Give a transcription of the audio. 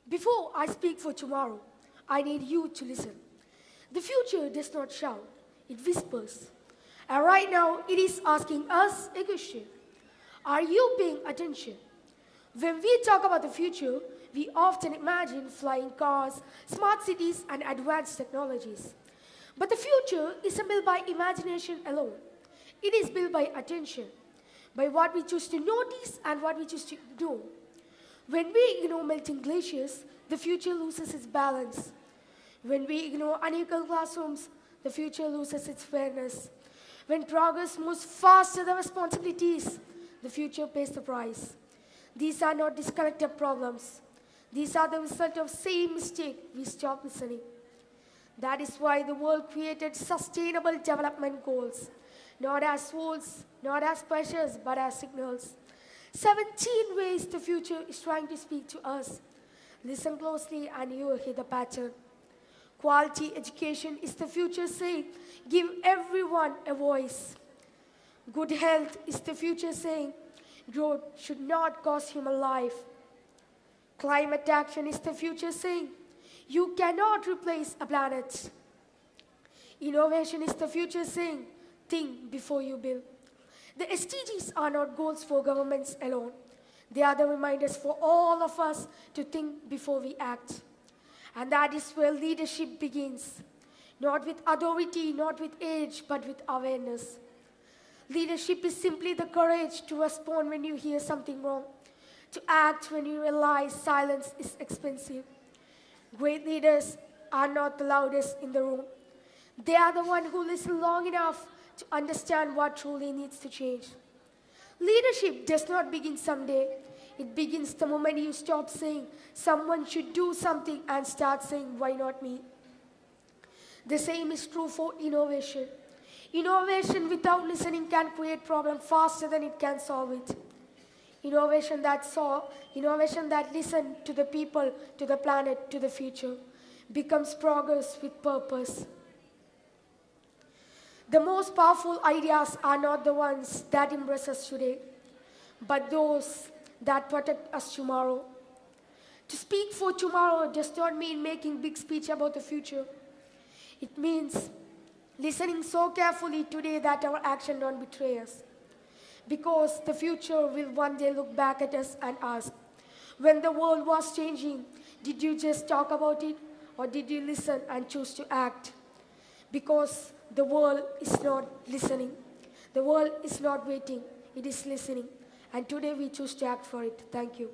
Before I speak for tomorrow, I need you to listen. The future does not shout, it whispers. And right now, it is asking us a question. Are you paying attention? When we talk about the future, we often imagine flying cars, smart cities, and advanced technologies. But the future isn't built by imagination alone. It is built by attention, by what we choose to notice and what we choose to ignore. When we ignore melting glaciers, the future loses its balance. When we ignore unequal classrooms, the future loses its fairness. When progress moves faster than responsibilities, the future pays the price. These are not disconnected problems. These are the result of same mistake. We stop listening. That is why the world created sustainable development goals, not as rules, not as pressures, but as signals. 17 ways the future is trying to speak to us. Listen closely and you will hear the pattern. Quality education is the future saying, give everyone a voice. Good health is the future saying, growth should not cost human life. Climate action is the future saying, you cannot replace a planet. Innovation is the future saying, think before you build. The SDGs are not goals for governments alone. They are the reminders for all of us to think before we act. And that is where leadership begins. Not with authority, not with age, but with awareness. Leadership is simply the courage to respond when you hear something wrong, to act when you realize silence is expensive. Great leaders are not the loudest in the room. They are the ones who listen long enough to understand what truly needs to change. Leadership does not begin someday. It begins the moment you stop saying, someone should do something and start saying, why not me? The same is true for innovation. Innovation without listening can create problems faster than it can solve it. Innovation that listens to the people, to the planet, to the future, becomes progress with purpose. The most powerful ideas are not the ones that impress us today, but those that protect us tomorrow. To speak for tomorrow does not mean making big speech about the future. It means listening so carefully today that our action don't betray us. Because the future will one day look back at us and ask, when the world was changing, did you just talk about it or did you listen and choose to act? Because the world is not listening. The world is not waiting. It is listening. And today we choose to act for it. Thank you.